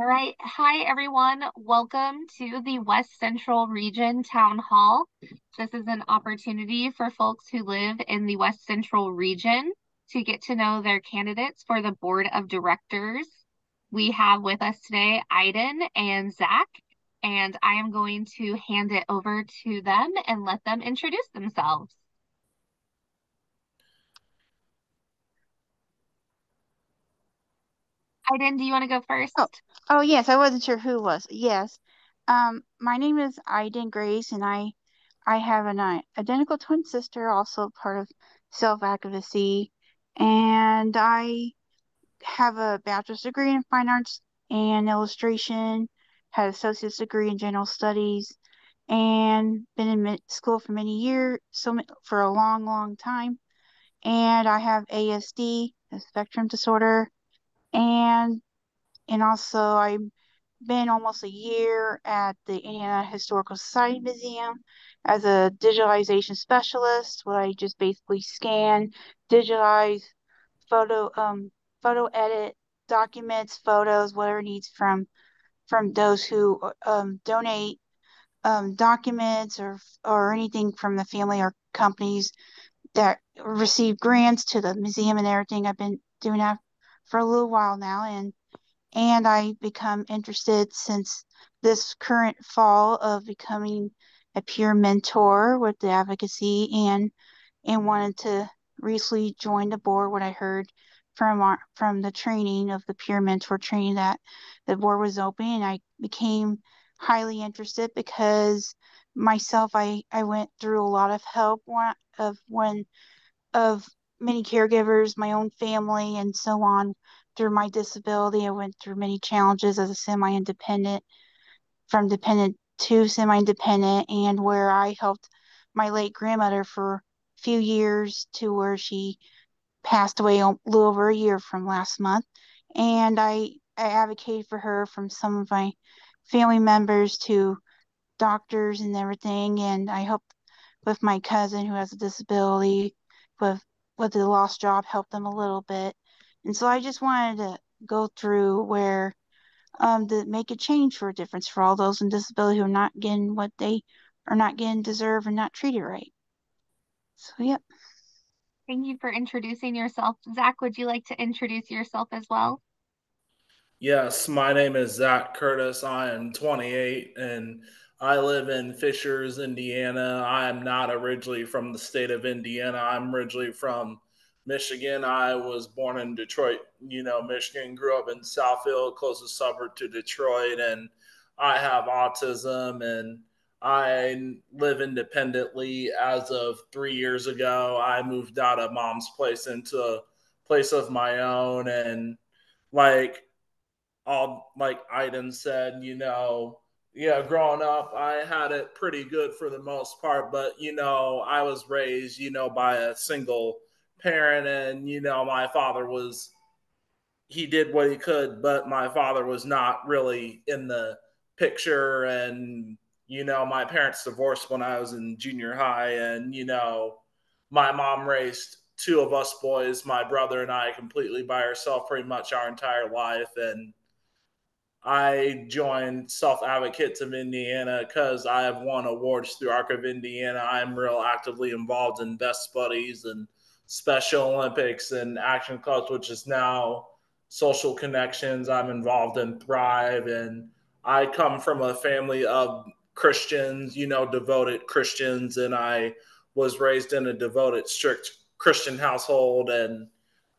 All right. Hi, everyone. Welcome to the West Central Region Town Hall. This is an opportunity for folks who live in the West Central Region to get to know their candidates for the Board of Directors. We have with us today Aiden and Zach, and I am going to hand it over to them and let them introduce themselves. Aiden, do you want to go Oh, first? oh yes, I wasn't sure who was. Yes. My name is Aiden Grace, and I have an identical twin sister, also part of self-advocacy, and I have a bachelor's degree in fine arts and illustration, had an associate's degree in general studies, and been in school for many years, for a long, long time. And I have ASD, a spectrum disorder, and also I've been almost a year at the Indiana Historical Society Museum as a digitalization specialist, where I just basically scan, digitalize, photo photo edit documents, photos, whatever needs from those who donate documents or anything from the family or companies that receive grants to the museum and everything. I've been doing that for a little while now, and I become interested since this current fall of becoming a peer mentor with the advocacy, and wanted to recently join the board when I heard from the training of the peer mentor training that the board was open, and I became highly interested because myself I went through a lot of help of many caregivers, my own family, and so on. Through my disability, I went through many challenges as a semi-independent, from dependent to semi-independent, and where I helped my late grandmother for a few years to where she passed away a little over a year from last month. And I advocated for her from some of my family members to doctors and everything. And I helped with my cousin who has a disability with the lost job, help them a little bit. And so I just wanted to go through where to make a change for a difference for all those in disability who are not getting what they are not getting deserve and not treated right. So yeah. Thank you for introducing yourself. Zach, would you like to introduce yourself as well? Yes, my name is Zach Curtis. I am 28 and I live in Fishers, Indiana. I am not originally from the state of Indiana. I'm originally from Michigan. I was born in Detroit, Michigan, grew up in Southfield, closest suburb to Detroit, and I have autism and I live independently. As of 3 years ago, I moved out of mom's place into a place of my own, and like all like Aiden said, yeah, growing up, I had it pretty good for the most part, but I was raised, by a single parent, and my father was he did what he could, but my father was not really in the picture, and my parents divorced when I was in junior high, and my mom raised two of us boys, my brother and I, completely by herself pretty much our entire life, and I joined Self Advocates of Indiana because I have won awards through Arc of Indiana. I'm real actively involved in Best Buddies and Special Olympics and Action Clubs, which is now Social Connections. I'm involved in Thrive, and I come from a family of Christians, devoted Christians, and I was raised in a devoted, strict Christian household, and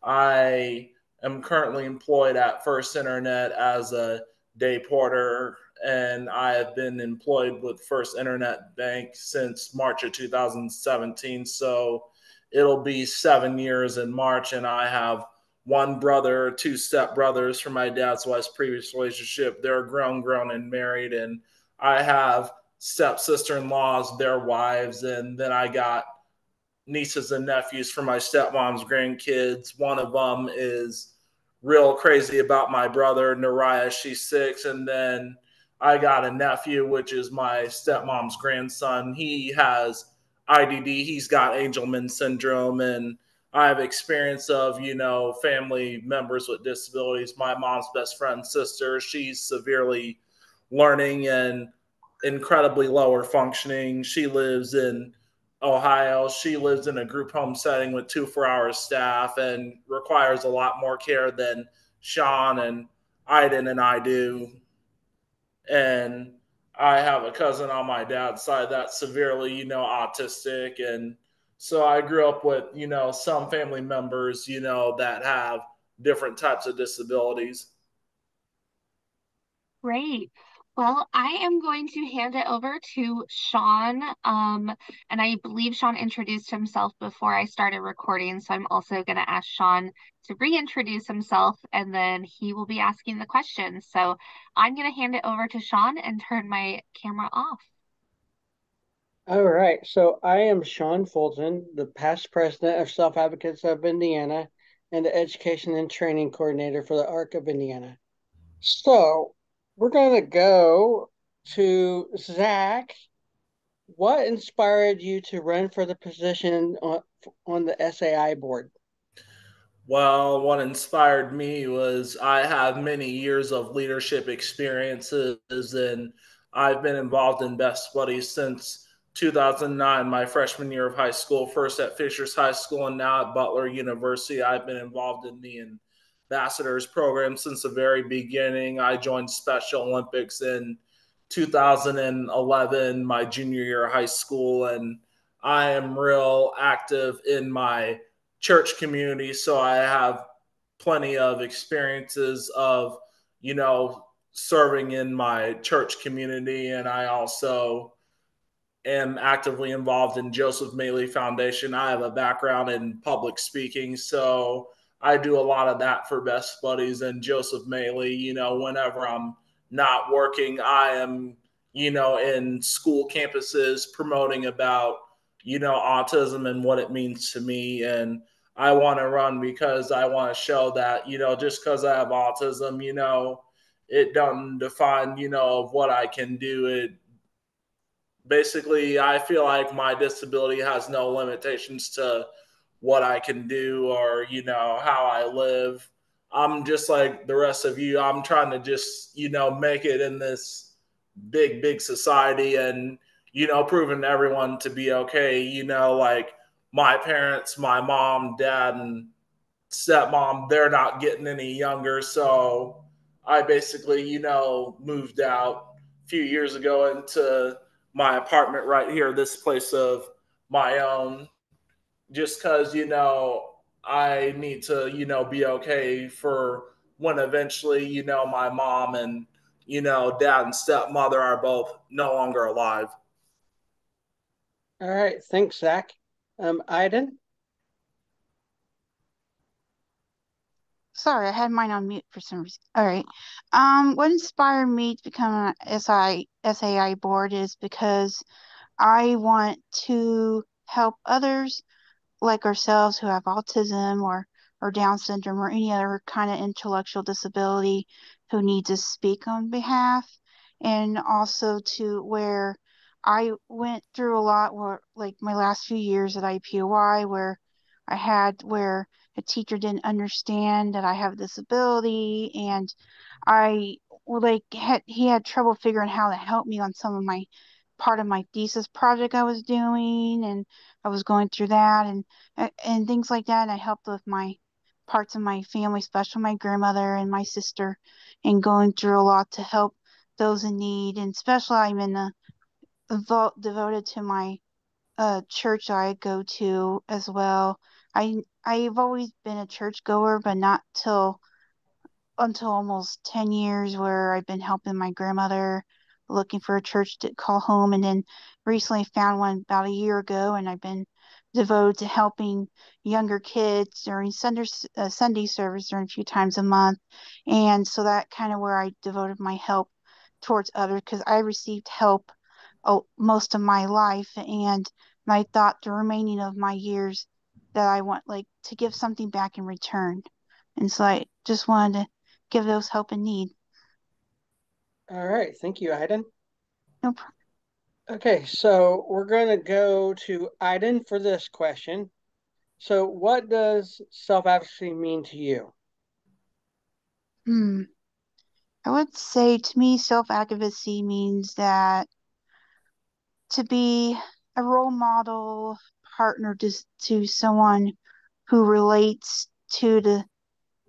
I am currently employed at First Internet as a day porter, and I have been employed with First Internet Bank since March of 2017. So it'll be 7 years in March, and I have one brother, two step brothers from my dad's wife's previous relationship. They're grown and married, and I have stepsister in laws, their wives, and then I got nieces and nephews for my stepmom's grandkids. One of them is real crazy about my brother, Nariah. She's 6. And then I got a nephew, which is my stepmom's grandson. He has IDD. He's got Angelman syndrome. And I have experience of, family members with disabilities. My mom's best friend's sister, she's severely learning and incredibly lower functioning. She lives in Ohio. She lives in a group home setting with 2 4 hour staff and requires a lot more care than Shawn and Aiden and I do. And I have a cousin on my dad's side that's severely, autistic. And so I grew up with, some family members, that have different types of disabilities. Great. Well, I am going to hand it over to Shawn. And I believe Shawn introduced himself before I started recording, so I'm also going to ask Shawn to reintroduce himself, and then he will be asking the questions. So I'm going to hand it over to Shawn and turn my camera off. All right, so I am Shawn Fulton, the past president of Self-Advocates of Indiana and the education and training coordinator for the ARC of Indiana. So we're going to go to Zach. What inspired you to run for the position on the SAI board? Well, what inspired me was I have many years of leadership experiences, and I've been involved in Best Buddies since 2009, my freshman year of high school, first at Fishers High School and now at Butler University. I've been involved in the ambassadors program since the very beginning. I joined Special Olympics in 2011, my junior year of high school, and I am real active in my church community, so I have plenty of experiences of, serving in my church community. And I also am actively involved in Joseph Maley Foundation. I have a background in public speaking, so I do a lot of that for Best Buddies and Joseph Maley. Whenever I'm not working, I am, in school campuses promoting about, autism and what it means to me. And I want to run because I want to show that, just because I have autism, it doesn't define, of what I can do. It basically, I feel like my disability has no limitations to what I can do or, how I live. I'm just like the rest of you. I'm trying to just, make it in this big society and, proving to everyone to be okay. Like my parents, my mom, dad, and stepmom, they're not getting any younger. So I basically, moved out a few years ago into my apartment right here, this place of my own, just because, I need to, be okay for when eventually, my mom and, dad and stepmother are both no longer alive. All right, thanks, Zach. Aiden? Sorry, I had mine on mute for some reason. All right. What inspired me to become an SAI board is because I want to help others like ourselves who have autism or Down syndrome or any other kind of intellectual disability who need to speak on behalf. And also to where I went through a lot where like my last few years at IPOI where I had where a teacher didn't understand that I have a disability and I he had trouble figuring how to help me on some of my part of my thesis project I was doing and I was going through that and things like that. And I helped with my parts of my family, especially my grandmother and my sister, and going through a lot to help those in need. And especially I'm in the devoted to my church I go to as well. I've always been a church goer, but not till until almost 10 years where I've been helping my grandmother looking for a church to call home and then recently found one about a year ago and I've been devoted to helping younger kids during Sunday service during a few times a month. And so that kind of where I devoted my help towards others because I received help most of my life and I thought the remaining of my years that I want like to give something back in return. And so I just wanted to give those help in need. All right, thank you, Aiden. No problem. Okay, so we're going to go to Aiden for this question. So what does self-advocacy mean to you? Hmm. I would say to me, self-advocacy means that to be a role model partner to someone who relates to the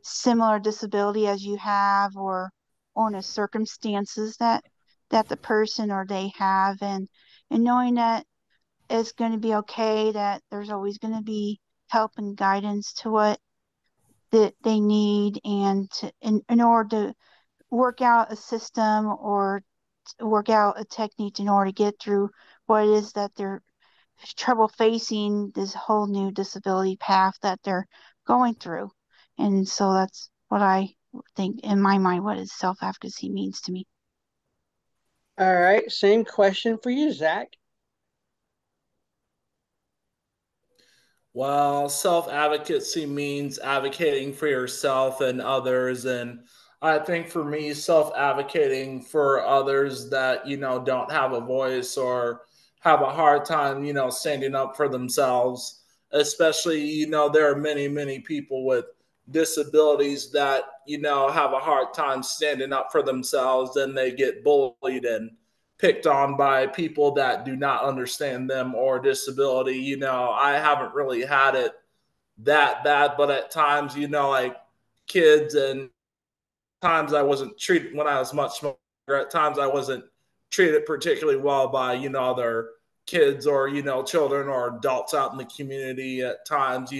similar disability as you have or in the circumstances that the person or they have and knowing that it's going to be okay, that there's always going to be help and guidance to what that they need and in order to work out a system or work out a technique in order to get through what it is that they're trouble facing this whole new disability path that they're going through. And so that's what I think in my mind what is self-advocacy means to me. All right, same question for you, Zach. Well, self advocacy means advocating for yourself and others. And I think for me, self advocating for others that, don't have a voice or have a hard time, standing up for themselves, especially, there are many, many people with disabilities that, have a hard time standing up for themselves and they get bullied and picked on by people that do not understand them or disability. I haven't really had it that bad, but at times, like kids and times I wasn't treated when I was much smaller. At times I wasn't treated particularly well by, other kids or, children or adults out in the community. At times,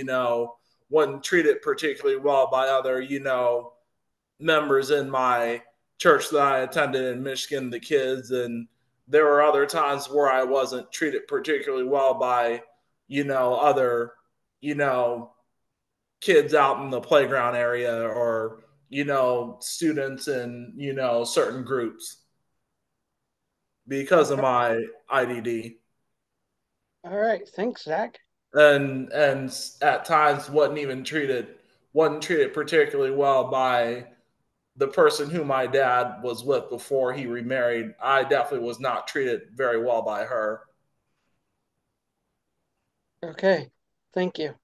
wasn't treated particularly well by other, members in my church that I attended in Michigan, the kids. And there were other times where I wasn't treated particularly well by, other, you know, kids out in the playground area or, students in, certain groups because of Okay. my IDD. All right, thanks, Zach. And at times wasn't treated particularly well by the person who my dad was with before he remarried. I definitely was not treated very well by her. Okay, thank you.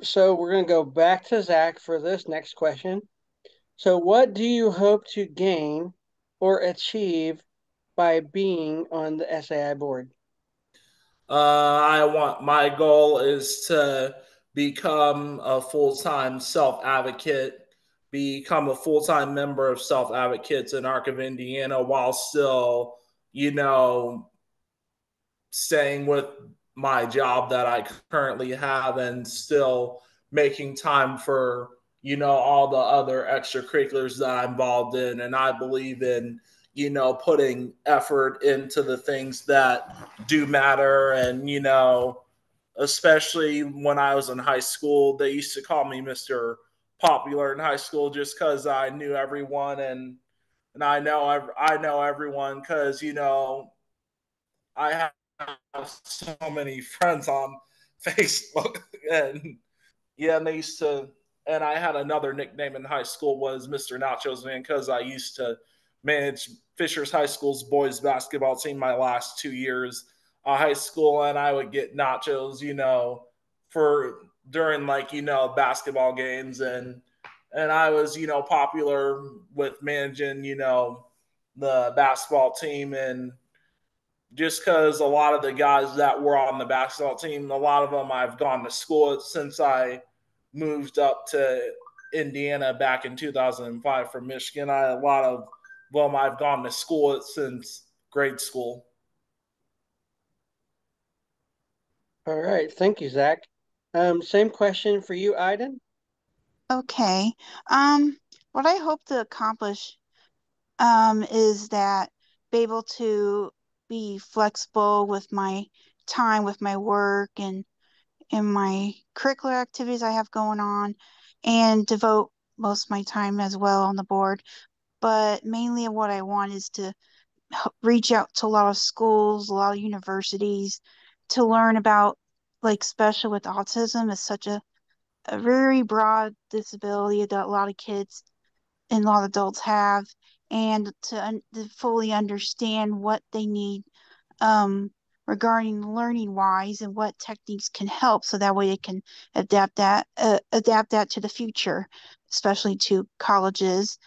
So we're gonna go back to Zach for this next question. So what do you hope to gain or achieve by being on the SAI board? I want my goal is to become a full time self advocate, become a full time member of self advocates in Arc of Indiana while still, you know, staying with my job that I currently have and still making time for, all the other extracurriculars that I'm involved in. And I believe in, putting effort into the things that do matter. And, especially when I was in high school, they used to call me Mr. Popular in high school just because I knew everyone and I know everyone because I have so many friends on Facebook, and yeah, and they used to. And I had another nickname in high school was Mr. Nachos Man because I used to manage Fishers High School's boys basketball team my last 2 years of high school, and I would get nachos, for during like basketball games, and I was popular with managing the basketball team and just because a lot of the guys that were on the basketball team, a lot of them I've gone to school with since I moved up to Indiana back in 2005 from Michigan. A lot of them I've gone to school with since grade school. All right, thank you, Zach. Same question for you, Aiden. Okay. What I hope to accomplish is that be able to be flexible with my time, with my work and in my curricular activities I have going on and devote most of my time as well on the board. But mainly what I want is to reach out to a lot of schools, a lot of universities to learn about like special with autism is such a very broad disability that a lot of kids and a lot of adults have, and to fully understand what they need, um, regarding learning wise and what techniques can help so that way they can adapt that to the future, especially to colleges,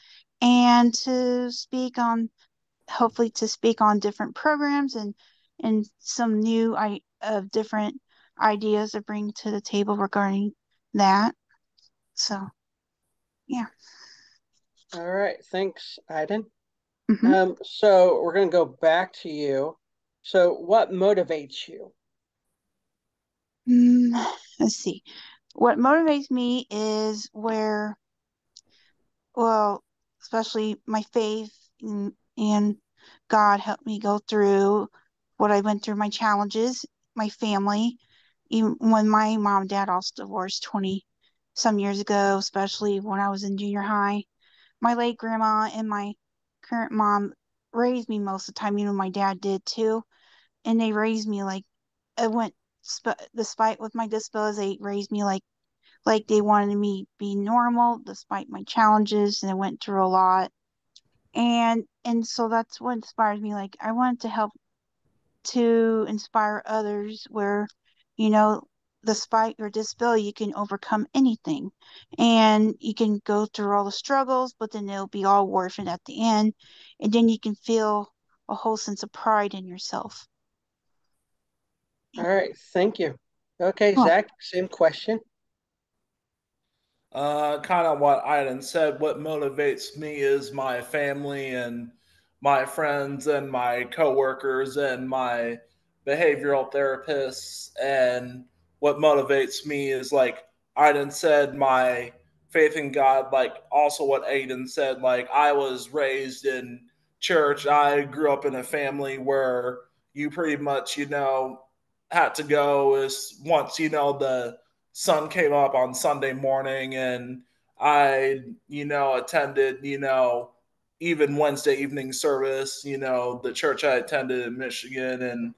and to speak on hopefully to speak on different programs and some new different ideas to bring to the table regarding that. So yeah. All right. Thanks, Aiden. hmm So we're going to go back to you. So what motivates you? Mm, let's see. What motivates me is well, especially my faith and God helped me go through what I went through, my challenges, my family, even when my mom and dad also divorced 20 some years ago, especially when I was in junior high. My late grandma and my current mom raised me most of the time, even my dad did too. And they raised me like I went, despite with my disabilities, they raised me like they wanted me to be normal despite my challenges, and I went through a lot. And so that's what inspires me. Like I wanted to help to inspire others where, you know, despite your disability, you can overcome anything. And you can go through all the struggles, but then it'll be all worth it at the end. And then you can feel a whole sense of pride in yourself. All right. Thank you. Okay, Well, Zach, same question. Kind of what Aiden said. What motivates me is my family and my friends and my coworkers and my behavioral therapists. And what motivates me is, like Aiden said, my faith in God. Like also what Aiden said. Like I was raised in church. I grew up in a family where you pretty much, had to go is once the sun came up on Sunday morning, and I, attended, even Wednesday evening service, the church I attended in Michigan, and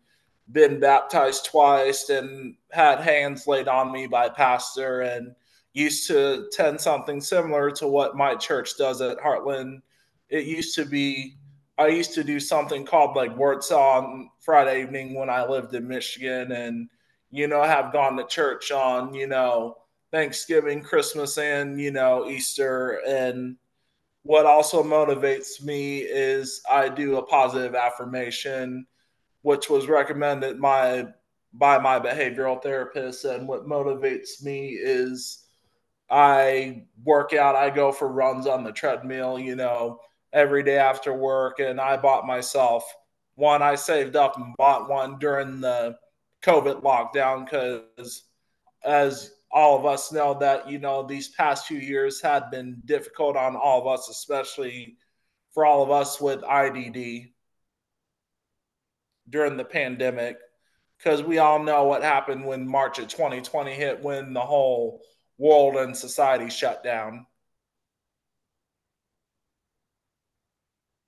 been baptized twice and had hands laid on me by pastor, and used to attend something similar to what my church does at Heartland. It used to be I used to do something called like Word Song Friday evening when I lived in Michigan, and have gone to church on, Thanksgiving, Christmas, and, Easter. And what also motivates me is I do a positive affirmation, which was recommended by my behavioral therapist. And what motivates me is I work out, I go for runs on the treadmill, every day after work. And I bought myself one. I saved up and bought one during the COVID lockdown because, as all of us know, that, these past few years had been difficult on all of us, especially for all of us with IDD during the pandemic, because we all know what happened when March of 2020 hit, when the whole world and society shut down.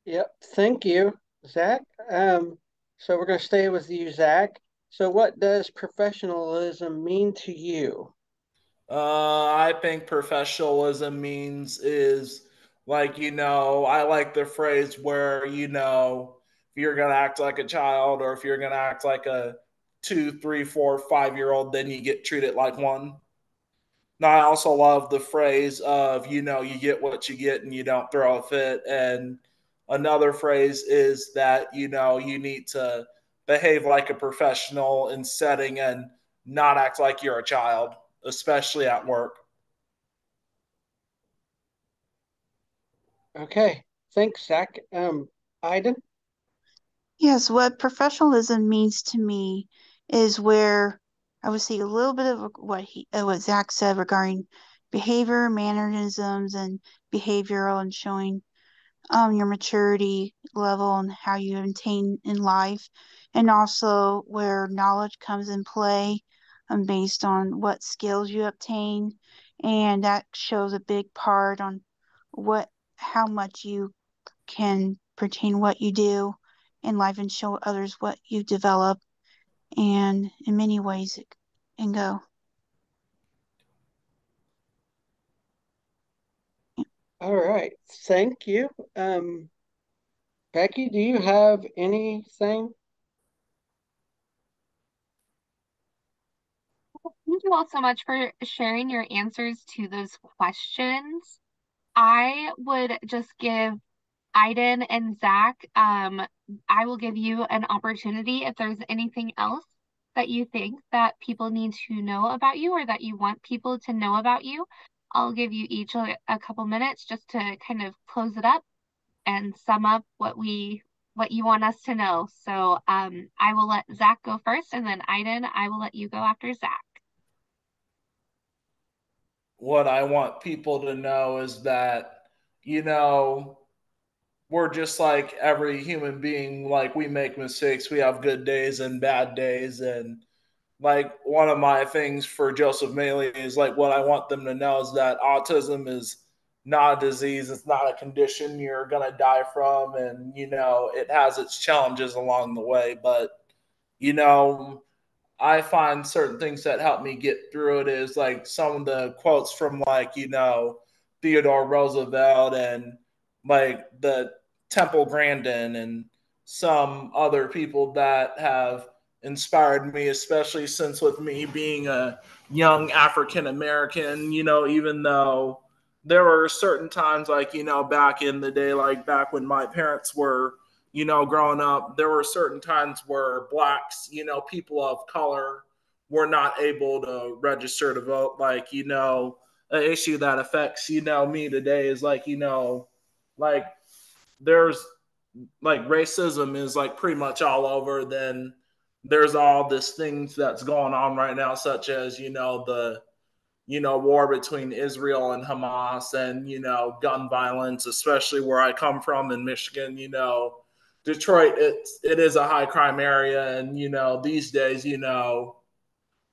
Yep. Thank you, Zach. So we're going to stay with you, Zach. So what does professionalism mean to you? I think professionalism means is like, I like the phrase where, if you're going to act like a child, or if you're going to act like a 2, 3, 4, 5 year old, then you get treated like one. Now, I also love the phrase of, you get what you get and you don't throw a fit. And another phrase is that, you need to behave like a professional in setting and not act like you're a child, especially at work. Okay. Thanks, Zach. Aiden? yes, what professionalism means to me is where I would see a little bit of what Zach said regarding behavior, mannerisms, and behavioral, and showing your maturity level and how you attain in life, and also where knowledge comes in play based on what skills you obtain, and that shows a big part on what how much you can pertain what you do in life and show others what you develop, and in many ways it can go. All right. Thank you. Becky, do you have anything? thank you all so much for sharing your answers to those questions. I would just give Aiden and Zach, I will give you an opportunity if there's anything else that you think that people need to know about you or that you want people to know about you. I'll give you each a couple minutes just to kind of close it up and sum up what you want us to know. So I will let Zach go first, and then Aiden, I will let you go after Zach. What I want people to know is that, you know, we're just like every human being. Like, we make mistakes, we have good days and bad days. And like, one of my things for Joseph Maley is like, what I want them to know is that autism is not a disease, it's not a condition you're going to die from. And, it has its challenges along the way. But, you know, I find certain things that help me get through it is like some of the quotes from, like, Theodore Roosevelt, and like the Temple Grandin, and some other people that have inspired me, especially since with me being a young African American, even though there were certain times, like, back in the day, like back when my parents were, growing up, there were certain times where blacks, people of color, were not able to register to vote. Like, an issue that affects, me today is like, like there's like racism is like pretty much all over. Then there's all this things that's going on right now, such as, the war between Israel and Hamas, and gun violence, especially where I come from in Michigan. Detroit, it is a high crime area, and these days,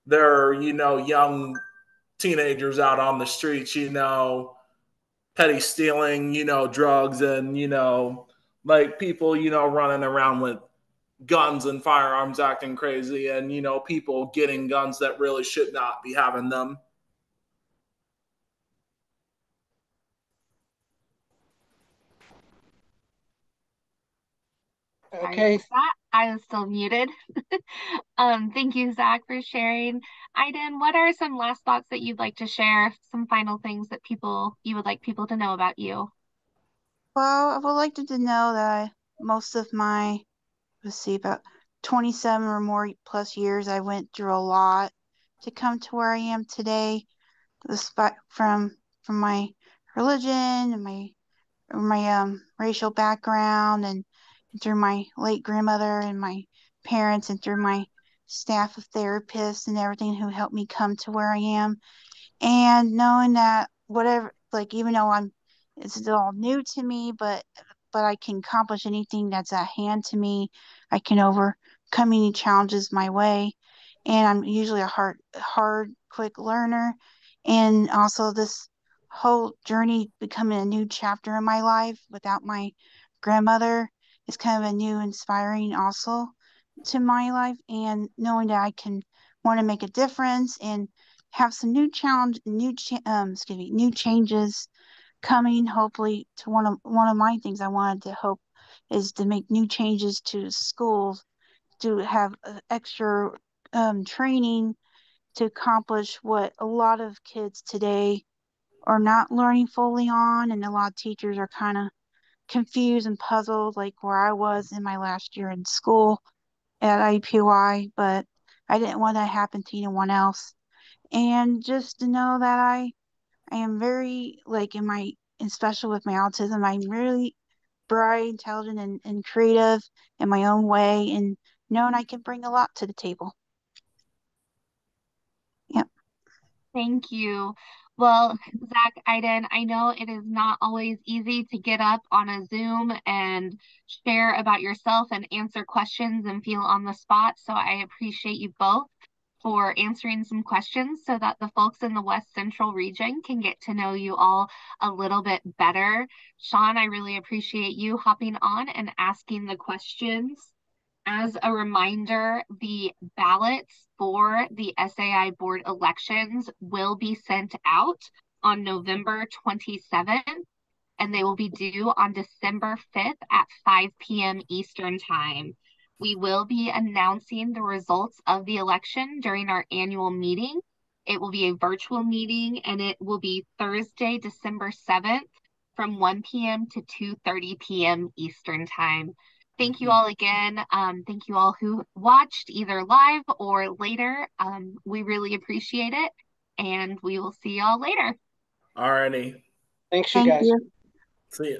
there are young teenagers out on the streets, petty stealing, drugs, and like people, running around with guns and firearms, acting crazy, and people getting guns that really should not be having them. Okay. I was still muted. Thank you, Zach, for sharing. Aiden, what are some last thoughts that you'd like to share? Some final things that you would like people to know about you? Well, I would like them to know that most of my, let's see, about 27 or more plus years, I went through a lot to come to where I am today, despite from my religion and my racial background, and through my late grandmother and my parents, and through my staff of therapists and everything who helped me come to where I am. And knowing that whatever, like, even though it's all new to me, but I can accomplish anything that's at hand to me. I can overcome any challenges my way, and I'm usually a hard quick learner. And also, this whole journey becoming a new chapter in my life without my grandmother is kind of a new inspiring also to my life. And knowing that I can want to make a difference and have some new changes coming. Hopefully, to one of my things I wanted to hope is to make new changes to schools, to have extra training to accomplish what a lot of kids today are not learning fully on, and a lot of teachers are kind of confused and puzzled, like where I was in my last year in school at IPY, but I didn't want that to happen to anyone else. And just to know that I am very, like, and especially with my autism, I'm really bright, intelligent, and creative in my own way, and knowing I can bring a lot to the table. Yep. Thank you. Well, Zach, Aiden, I know it is not always easy to get up on a Zoom and share about yourself and answer questions and feel on the spot. So I appreciate you both for answering some questions so that the folks in the West Central region can get to know you all a little bit better. Shawn, I really appreciate you hopping on and asking the questions. As a reminder, the ballots for the SAI board elections will be sent out on November 27th, and they will be due on December 5th at 5 p.m. Eastern Time. We will be announcing the results of the election during our annual meeting, It will be a virtual meeting, and it will be Thursday, December 7th from 1 p.m. to 2:30 p.m. Eastern Time. Thank you all again. Thank you all who watched either live or later. We really appreciate it, and we will see y'all later. Alrighty. Thanks, you Thank guys. you. See ya.